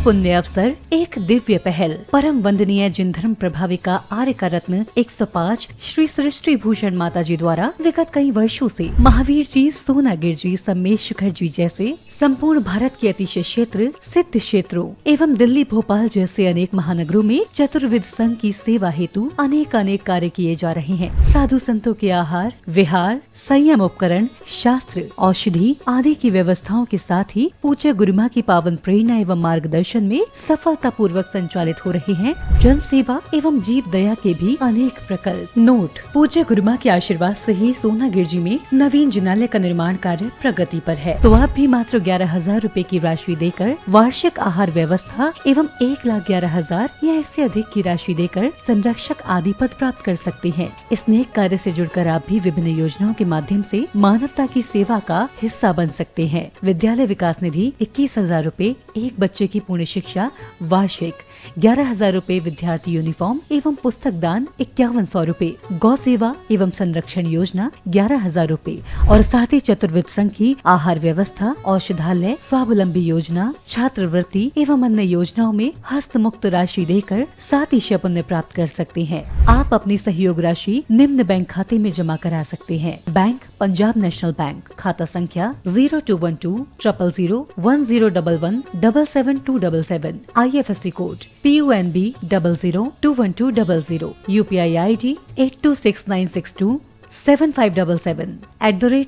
पुण्य अवसर, एक दिव्य पहल। परम वंदनीय जिन धर्म प्रभाविका आर्य का रत्न 105 श्री सृष्टि भूषण माता जी द्वारा विगत कई वर्षों से महावीर जी, सोनागिर जी, सम्मेश शिखर जी जैसे संपूर्ण भारत के अतिशय क्षेत्र, सिद्ध क्षेत्रों एवं दिल्ली, भोपाल जैसे अनेक महानगरों में चतुर्विध संघ की सेवा हेतु अनेक कार्य किए जा रहे हैं। साधु संतों के आहार, विहार, संयम उपकरण, शास्त्र, औषधि आदि की व्यवस्थाओं के साथ ही पूज्य गुरुमा की पावन प्रेरणा एवं मार्गदर्शन में सफलता पूर्वक संचालित हो रहे हैं जन सेवा एवं जीव दया के भी अनेक प्रकल्प। नोट: पूज्य गुरुमा के आशीर्वाद से ही सोनागिर जी में नवीन जिनालय का निर्माण कार्य प्रगति पर है, तो आप भी मात्र 11,000 रूपए की राशि देकर वार्षिक आहार व्यवस्था एवं 1,11,000 या इससे अधिक की राशि देकर संरक्षक आदि पद प्राप्त कर सकते हैं। इस नेक कार्य से जुड़कर आप भी विभिन्न योजनाओं के माध्यम से मानवता की सेवा का हिस्सा बन सकते हैं। विद्यालय विकास निधि 21,000 रूपए, एक बच्चे की पूर्ण शिक्षा वार्षिक, 11,000 रूपए विद्यार्थी यूनिफॉर्म एवं पुस्तक दान 5,100 रूपए, गौ सेवा एवं संरक्षण योजना 11,000 रूपए और साथ ही चतुर्विध संघ की आहार व्यवस्था, औषधालय, स्वावलंबी योजना, छात्रवृत्ति एवं अन्य योजनाओं में हस्त मुक्त राशि देकर 7 पुण्य प्राप्त कर सकते हैं। आप अपनी सहयोग राशि निम्न बैंक खाते में जमा करा सकते हैं। बैंक: पंजाब नेशनल बैंक, खाता संख्या 0212 000 1011 77277, IFSC code PUNB 00212000, UPI ID 826962 7577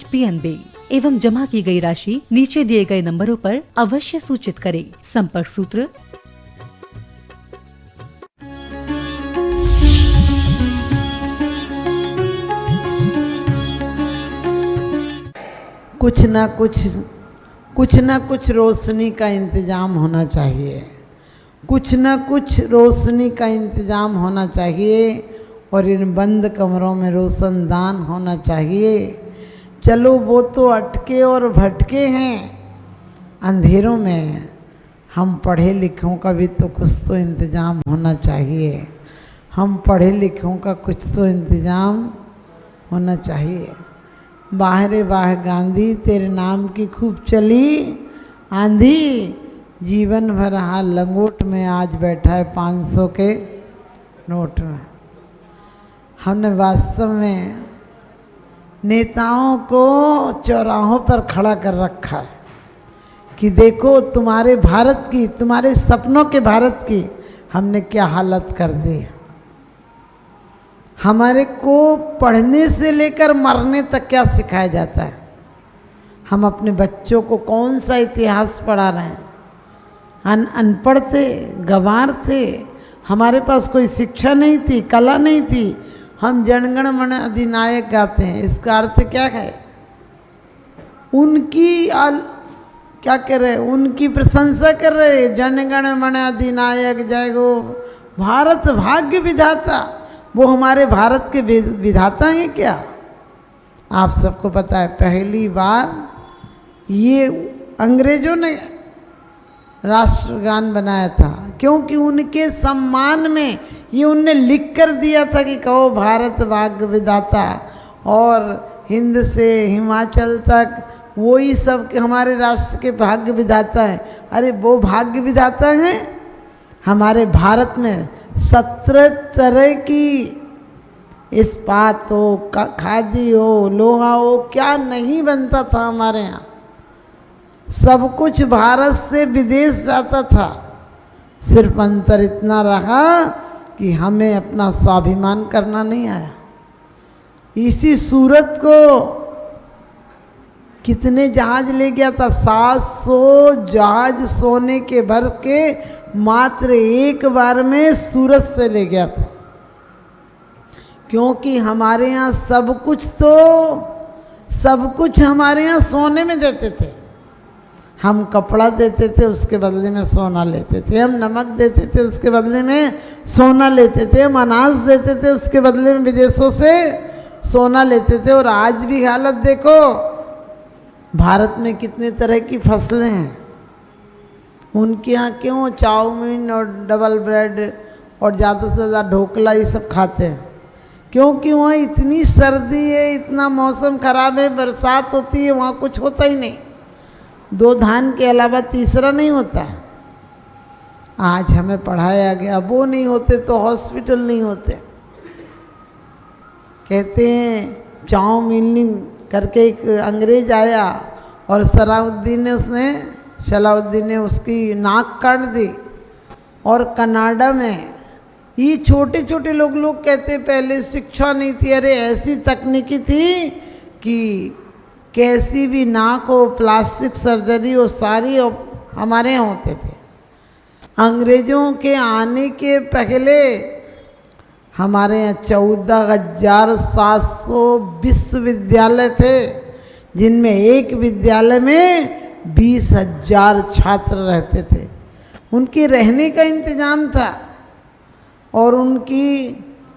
@PNB एवं जमा की गई राशि नीचे दिए गए नंबरों पर अवश्य सूचित करें। संपर्क सूत्र: कुछ ना कुछ रोशनी का इंतजाम होना चाहिए, कुछ ना कुछ रोशनी का इंतजाम होना चाहिए और इन बंद कमरों में रोशनदान होना चाहिए। चलो वो तो अटके और भटके हैं अंधेरों में, हम पढ़े लिखों का भी तो कुछ तो इंतजाम होना चाहिए। हम पढ़े लिखों का कुछ तो इंतजाम होना चाहिए। बाहरे बाह गांधी, तेरे नाम की खूब चली आंधी, जीवन भर रहा लंगोट में, आज बैठा है 500 के नोट में। हमने वास्तव में नेताओं को चौराहों पर खड़ा कर रखा है कि देखो तुम्हारे भारत की, तुम्हारे सपनों के भारत की हमने क्या हालत कर दी। हमारे को पढ़ने से लेकर मरने तक क्या सिखाया जाता है। हम अपने बच्चों को कौन सा इतिहास पढ़ा रहे हैं। अनपढ़ थे, गंवार थे, हमारे पास कोई शिक्षा नहीं थी, कला नहीं थी। हम जनगण मन अधिनायक गाते हैं, इसका अर्थ क्या है? उनकी क्या कर रहे, उनकी प्रशंसा कर रहे। जनगण मन अधिनायक जय गो भारत भाग्य विधाता। वो हमारे भारत के विधाता हैं क्या? आप सबको पता है पहली बार ये अंग्रेजों ने राष्ट्रगान बनाया था, क्योंकि उनके सम्मान में ये उनने लिख कर दिया था कि कहो भारत भाग्य विधाता, और हिंद से हिमाचल तक वही सब के हमारे राष्ट्र के भाग्य विधाता हैं। अरे वो भाग्य विधाता हैं। हमारे भारत में 17 तरह की इस्पात हो, खादी हो, लोहा हो, क्या नहीं बनता था हमारे यहाँ। सब कुछ भारत से विदेश जाता था। सिर्फ अंतर इतना रहा कि हमें अपना स्वाभिमान करना नहीं आया। इसी सूरत को कितने जहाज ले गया था? 700 जहाज सोने के भर के मात्र एक बार में सूरत से ले गया था। क्योंकि हमारे यहाँ सब कुछ हमारे यहाँ सोने में देते थे। हम कपड़ा देते थे, उसके बदले में सोना लेते थे। हम नमक देते थे, उसके बदले में सोना लेते थे। हम अनाज देते थे, उसके बदले में विदेशों से सोना लेते थे। और आज भी हालत देखो, भारत में कितने तरह की फसलें हैं। उनके यहाँ क्यों चाउमीन और डबल ब्रेड और ज़्यादा से ज़्यादा ढोकला ये सब खाते हैं? क्योंकि वहाँ इतनी सर्दी है, इतना मौसम खराब है, बरसात होती है, वहाँ कुछ होता ही नहीं। 2 धान के अलावा तीसरा नहीं होता है। आज हमें पढ़ाया गया, वो नहीं होते तो हॉस्पिटल नहीं होते। कहते हैं चाउमीन करके एक अंग्रेज आया और सलाउद्दीन ने उसकी नाक काट दी। और कनाडा में ये छोटे छोटे लोग कहते पहले शिक्षा नहीं थी। अरे ऐसी तकनीकी थी कि कैसी भी नाक हो, प्लास्टिक सर्जरी हो, सारी हमारे यहाँ होते थे। अंग्रेज़ों के आने के पहले हमारे यहाँ 14,700 विश्वविद्यालय थे, जिनमें एक विद्यालय में 20,000 छात्र रहते थे। उनके रहने का इंतज़ाम था। और उनकी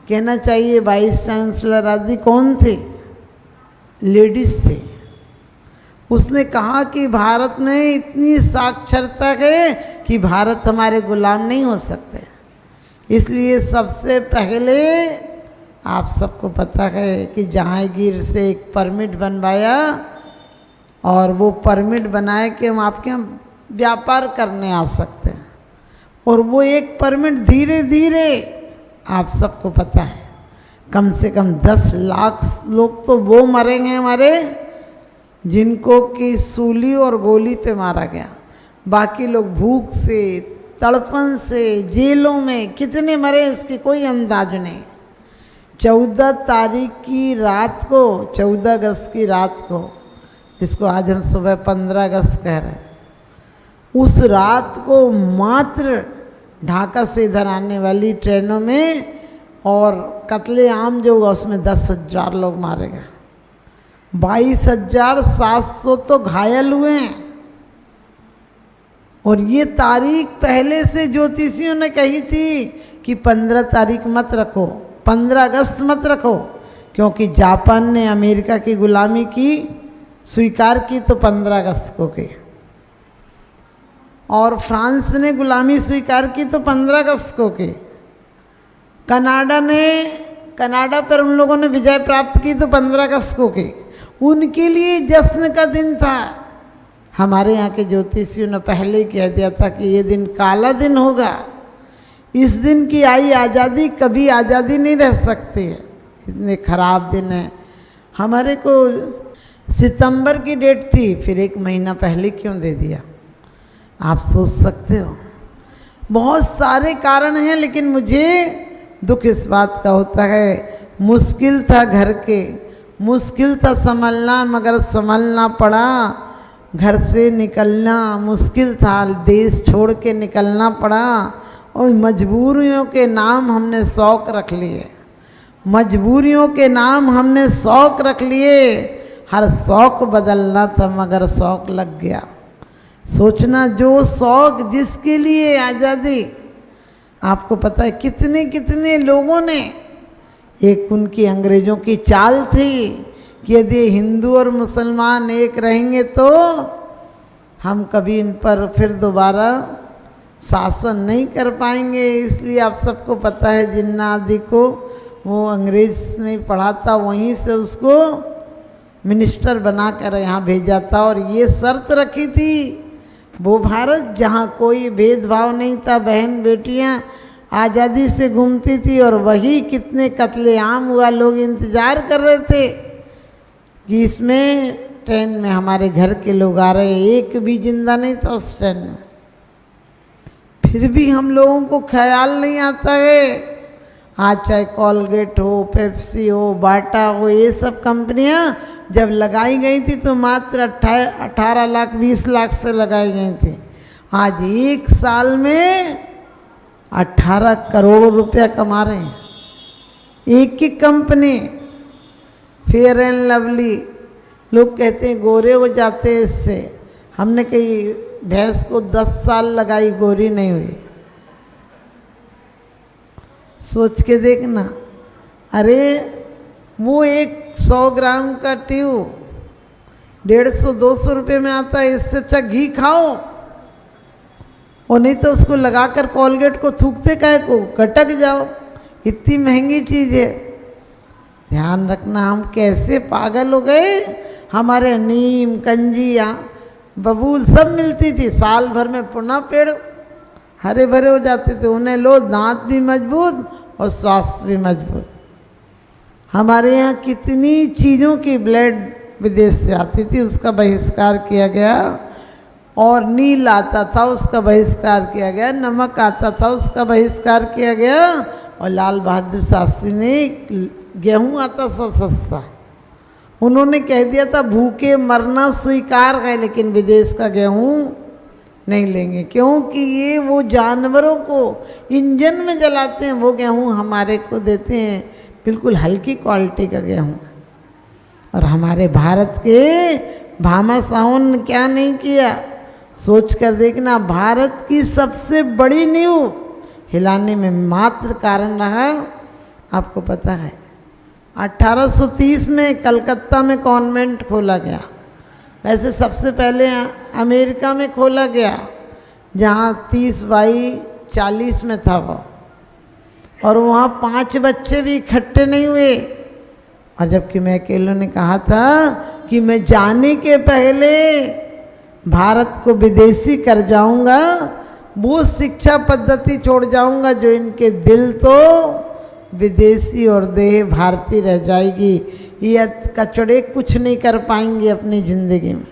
कहना चाहिए वाइस चांसलर आदि कौन थे? लेडीज़ थे। उसने कहा कि भारत में इतनी साक्षरता है कि भारत हमारे गुलाम नहीं हो सकते। इसलिए सबसे पहले आप सबको पता है कि जहांगीर से एक परमिट बनवाया और वो परमिट बनाया कि हम आपके यहाँ व्यापार करने आ सकते हैं। और वो एक परमिट धीरे धीरे आप सबको पता है कम से कम 10 लाख लोग तो वो मरेंगे हमारे, जिनको कि सूली और गोली पे मारा गया। बाकी लोग भूख से, तड़पन से, जेलों में कितने मरे इसकी कोई अंदाज नहीं। 14 तारीख की रात को, 14 अगस्त की रात को, जिसको आज हम सुबह 15 अगस्त कह रहे हैं, उस रात को मात्र ढाका से इधर आने वाली ट्रेनों में और कत्लेआम जो हुआ उसमें 10,000 लोग मारे गए, 22,700 तो घायल हुए हैं। और ये तारीख पहले से ज्योतिषियों ने कही थी कि 15 तारीख मत रखो, 15 अगस्त मत रखो, क्योंकि जापान ने अमेरिका की गुलामी की स्वीकार की तो 15 अगस्त को की, और फ्रांस ने गुलामी स्वीकार की तो 15 अगस्त को की। कनाडा पर उन लोगों ने विजय प्राप्त की तो 15 अगस्त को की। उनके लिए जश्न का दिन था। हमारे यहाँ के ज्योतिषियों ने पहले ही कह दिया था कि ये दिन काला दिन होगा, इस दिन की आई आज़ादी कभी आज़ादी नहीं रह सकती है, इतने खराब दिन है। हमारे को सितंबर की डेट थी, फिर 1 महीना पहले क्यों दे दिया, आप सोच सकते हो। बहुत सारे कारण हैं, लेकिन मुझे दुख इस बात का होता है, मुश्किल था घर के, मुश्किल था संभलना, मगर संभलना पड़ा। घर से निकलना मुश्किल था, देश छोड़ के निकलना पड़ा। और मजबूरियों के नाम हमने शौक़ रख लिए, मजबूरियों के नाम हमने शौक़ रख लिए। हर शौक़ बदलना था मगर शौक़ लग गया। सोचना जो शौक़ जिसके लिए आज़ादी, आपको पता है कितने कितने लोगों ने, एक उनकी अंग्रेज़ों की चाल थी कि यदि हिंदू और मुसलमान एक रहेंगे तो हम कभी इन पर फिर दोबारा शासन नहीं कर पाएंगे। इसलिए आप सबको पता है जिन्ना आदि को वो अंग्रेज़ ने पढ़ा था, वहीं से उसको मिनिस्टर बनाकर यहाँ भेजा था। और ये शर्त रखी थी, वो भारत जहाँ कोई भेदभाव नहीं था, बहन बेटियाँ आज़ादी से घूमती थी। और वही कितने कत्लेआम हुआ, लोग इंतज़ार कर रहे थे कि इसमें ट्रेन में हमारे घर के लोग आ रहे, एक भी जिंदा नहीं था उस ट्रेन में। फिर भी हम लोगों को ख्याल नहीं आता है। आज चाहे कॉलगेट हो, पेप्सी हो, बाटा हो, ये सब कंपनियां जब लगाई गई थी तो मात्र 18 लाख 20 लाख से लगाई गई थी। आज 1 साल में 18 करोड़ रुपया कमा रहे हैं एक ही कंपनी। फेयर एंड लवली, लोग कहते हैं गोरे हो जाते हैं इससे। हमने कही भैंस को 10 साल लगाई, गोरी नहीं हुई। सोच के देखना। अरे वो एक 100 ग्राम का ट्यूब 150-200 रुपये में आता है, इससे अच्छा घी खाओ। और नहीं तो उसको लगाकर कॉलगेट को थूकते काहे को, कटक जाओ। इतनी महंगी चीज़ है। ध्यान रखना, हम कैसे पागल हो गए। हमारे नीम, कंजिया, बबूल सब मिलती थी, साल भर में पुनः पेड़ हरे भरे हो जाते थे। उन्हें लो, दांत भी मजबूत और स्वास्थ्य भी मजबूत। हमारे यहाँ कितनी चीज़ों की ब्लड विदेश से आती थी, उसका बहिष्कार किया गया। और नील आता था, उसका बहिष्कार किया गया। नमक आता था, उसका बहिष्कार किया गया। और लाल बहादुर शास्त्री ने गेहूं आता था सस्ता, उन्होंने कह दिया था भूखे मरना स्वीकार है, लेकिन विदेश का गेहूं नहीं लेंगे, क्योंकि ये वो जानवरों को इंजन में जलाते हैं, वो गेहूं हमारे को देते हैं बिल्कुल हल्की क्वालिटी का गेहूं। और हमारे भारत के भामाशाहों ने क्या नहीं किया, सोच कर देखना। भारत की सबसे बड़ी नींव हिलाने में मात्र कारण रहा, आपको पता है 1830 में कलकत्ता में कॉन्वेंट खोला गया। वैसे सबसे पहले अमेरिका में खोला गया, जहाँ 30/40 में था वो, और वहाँ 5 बच्चे भी इकट्ठे नहीं हुए। और जबकि मैकेलो ने कहा था कि मैं जाने के पहले भारत को विदेशी कर जाऊंगा, वो शिक्षा पद्धति छोड़ जाऊंगा जो इनके दिल तो विदेशी और देह भारतीय रह जाएगी, ये कचड़े कुछ नहीं कर पाएंगे अपनी ज़िंदगी में।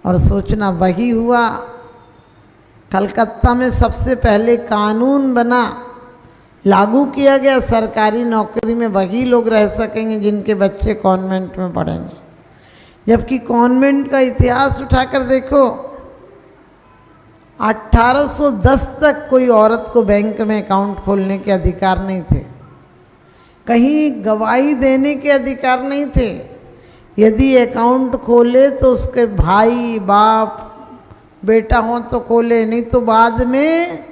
और सोचना वही हुआ। कलकत्ता में सबसे पहले कानून बना, लागू किया गया, सरकारी नौकरी में वही लोग रह सकेंगे जिनके बच्चे कॉन्वेंट में पढ़ेंगे। जबकि कॉन्वेंट का इतिहास उठाकर देखो, 1810 तक कोई औरत को बैंक में अकाउंट खोलने के अधिकार नहीं थे, कहीं गवाही देने के अधिकार नहीं थे। यदि अकाउंट खोले तो उसके भाई बाप बेटा हो तो खोले, नहीं तो बाद में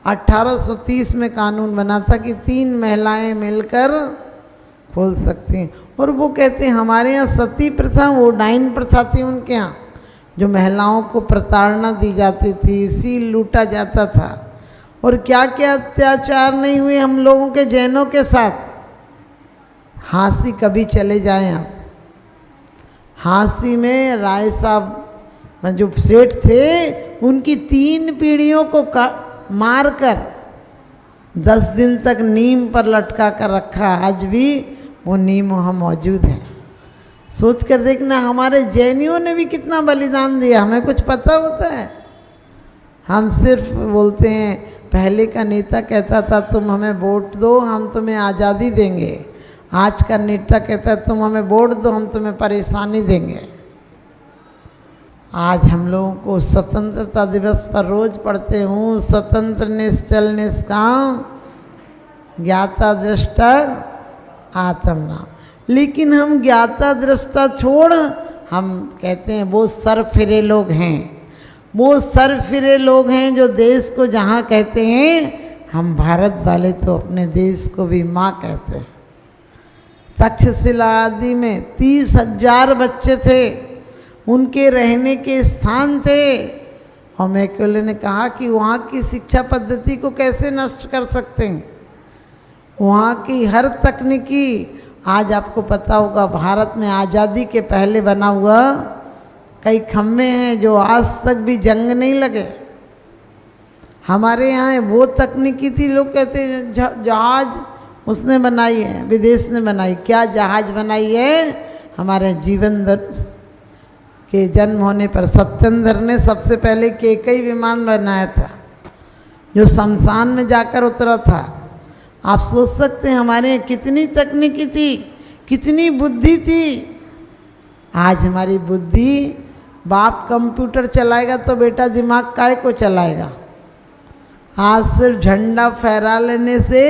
1830 में कानून बना था कि 3 महिलाएं मिलकर खोल सकती हैं। और वो कहते हैं हमारे यहाँ सती प्रथा, वो डाइन प्रथा थी उनके यहाँ, जो महिलाओं को प्रताड़ना दी जाती थी, सील लूटा जाता था। और क्या क्या अत्याचार नहीं हुए हम लोगों के जैनों के साथ। हाँसी कभी चले जाएं आप, हाँसी में राय साहब जो सेठ थे, उनकी 3 पीढ़ियों को मारकर 10 दिन तक नीम पर लटका कर रखा, आज भी वो नीम वहाँ मौजूद है। सोच कर देखना, हमारे जैनियों ने भी कितना बलिदान दिया, हमें कुछ पता होता है? हम सिर्फ बोलते हैं, पहले का नेता कहता था तुम हमें वोट दो हम तुम्हें आज़ादी देंगे, आज का नेता कहता है तुम हमें वोट दो हम तुम्हें परेशानी देंगे। आज हम लोगों को स्वतंत्रता दिवस पर रोज पढ़ते हूँ, स्वतंत्र निश्चल निष्काम ज्ञाता दृष्टा आत्मनाम। लेकिन हम ज्ञाता दृष्टा छोड़ हम कहते हैं वो सर फिरे लोग हैं, वो सर फिरे लोग हैं जो देश को जहाँ कहते हैं, हम भारत वाले तो अपने देश को भी माँ कहते हैं। तक्षशिला आदि में 30,000 बच्चे थे, उनके रहने के स्थान थे। और मैकेले ने कहा कि वहाँ की शिक्षा पद्धति को कैसे नष्ट कर सकते हैं। वहाँ की हर तकनीकी, आज आपको पता होगा भारत में आज़ादी के पहले बना हुआ कई खम्भे हैं जो आज तक भी जंग नहीं लगे। हमारे यहाँ वो तकनीकी थी, लोग कहते हैं जहाज उसने बनाई है, विदेश ने बनाई। क्या जहाज बनाई है? हमारे जीवन के जन्म होने पर सत्येंद्र ने सबसे पहले केकई विमान बनाया था, जो शमशान में जाकर उतरा था। आप सोच सकते हैं हमारे यहाँ कितनी तकनीकी थी, कितनी बुद्धि थी। आज हमारी बुद्धि, बाप कंप्यूटर चलाएगा तो बेटा दिमाग काय को चलाएगा। आज सिर्फ झंडा फहरा लेने से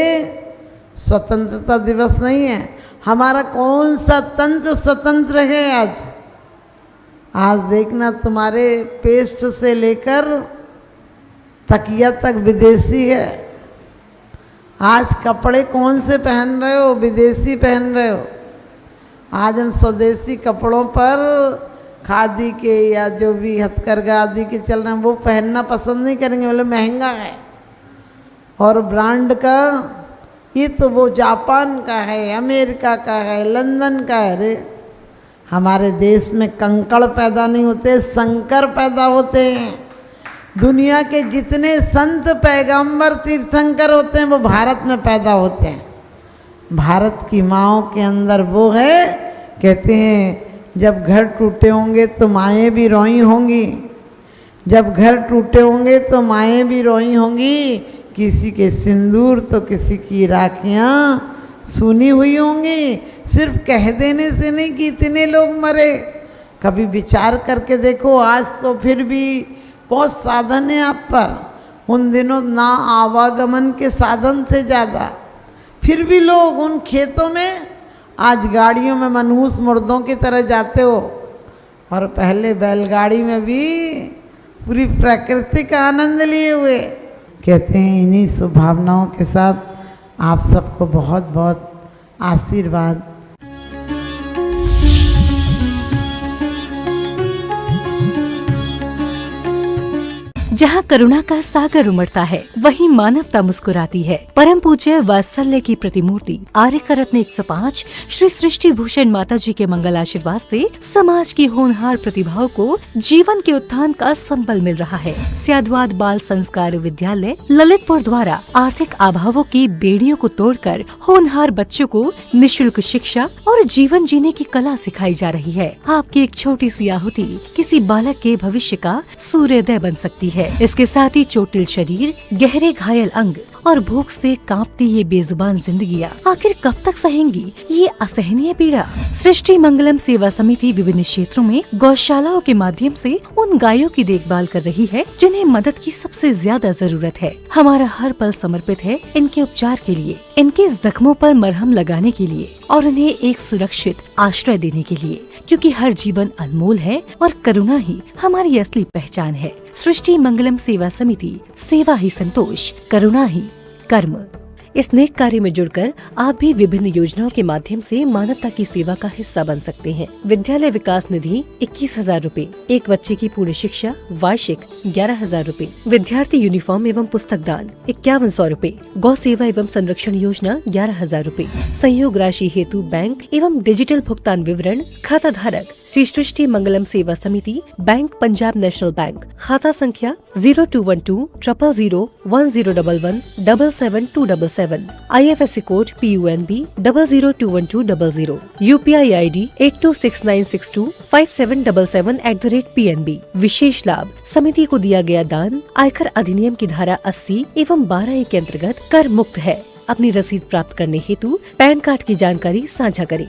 स्वतंत्रता दिवस नहीं है। हमारा कौन सा तंत्र स्वतंत्र है आज? आज देखना तुम्हारे पेस्ट से लेकर तकिया तक विदेशी है। आज कपड़े कौन से पहन रहे हो? विदेशी पहन रहे हो। आज हम स्वदेशी कपड़ों पर खादी के या जो भी हथकरघा आदि के चल रहे हैं वो पहनना पसंद नहीं करेंगे, बोले महंगा है। और ब्रांड का ये तो वो जापान का है, अमेरिका का है, लंदन का है। अरे हमारे देश में कंकड़ पैदा नहीं होते, संकर पैदा होते हैं। दुनिया के जितने संत पैगंबर तीर्थंकर होते हैं वो भारत में पैदा होते हैं। भारत की माँओं के अंदर वो है, कहते हैं जब घर टूटे होंगे तो माएँ भी रोई होंगी, जब घर टूटे होंगे तो माएँ भी रोई होंगी, किसी के सिंदूर तो किसी की राखियाँ सुनी हुई होंगी। सिर्फ कह देने से नहीं कि इतने लोग मरे, कभी विचार करके देखो। आज तो फिर भी बहुत साधन है आप पर, उन दिनों ना आवागमन के साधन थे ज़्यादा, फिर भी लोग उन खेतों में आज गाड़ियों में मनहूस मुर्दों की तरह जाते हो, और पहले बैलगाड़ी में भी पूरी प्रकृति का आनंद लिए हुए। कहते हैं इन्हीं शुभभावनाओं के साथ आप सबको बहुत बहुत आशीर्वाद। जहाँ करुणा का सागर उमड़ता है वहीं मानवता मुस्कुराती है। परम पूज्य वात्सल्य की प्रतिमूर्ति आर्यका रत्न 105 श्री सृष्टि भूषण माता जी के मंगल आशीर्वाद से समाज की होनहार प्रतिभाओं को जीवन के उत्थान का संबल मिल रहा है। स्याद्वाद बाल संस्कार विद्यालय ललितपुर द्वारा आर्थिक अभावों की बेड़ियों को तोड़कर होनहार बच्चों को निःशुल्क शिक्षा और जीवन जीने की कला सिखाई जा रही है। आपकी एक छोटी सी आहुति किसी बालक के भविष्य का सूर्योदय बन सकती है। इसके साथ ही चोटिल शरीर, गहरे घायल अंग और भूख से कांपती ये बेजुबान जिंदगियां आखिर कब तक सहेंगी ये असहनीय पीड़ा। सृष्टि मंगलम सेवा समिति विभिन्न क्षेत्रों में गौशालाओं के माध्यम से उन गायों की देखभाल कर रही है जिन्हें मदद की सबसे ज्यादा जरूरत है। हमारा हर पल समर्पित है इनके उपचार के लिए, इनके जख्मों पर मरहम लगाने के लिए और उन्हें एक सुरक्षित आश्रय देने के लिए, क्योंकि हर जीवन अनमोल है और करुणा ही हमारी असली पहचान है। सृष्टि मंगलम सेवा समिति, सेवा ही संतोष, करुणा ही कर्म। इस नेक कार्य में जुड़कर आप भी विभिन्न योजनाओं के माध्यम से मानवता की सेवा का हिस्सा बन सकते हैं। विद्यालय विकास निधि 21,000 रूपए, एक बच्चे की पूर्ण शिक्षा वार्षिक 11,000 रूपए, विद्यार्थी यूनिफॉर्म एवं पुस्तक दान 5100 रूपए, गौ सेवा एवं संरक्षण योजना 11,000 रूपए, संयोग राशि हेतु बैंक एवं डिजिटल भुगतान विवरण, खाता धारक श्री सृष्टि मंगलम सेवा समिति, बैंक पंजाब नेशनल बैंक, खाता संख्या 0212 000 1011 77277, IFSC code PUNB 0021200, UPI ID 8269625777@PNB। विशेष लाभ समिति को दिया गया दान आयकर अधिनियम की धारा 80 एवं 12A के अंतर्गत कर मुक्त है। अपनी रसीद प्राप्त करने हेतु पैन कार्ड की जानकारी साझा करें।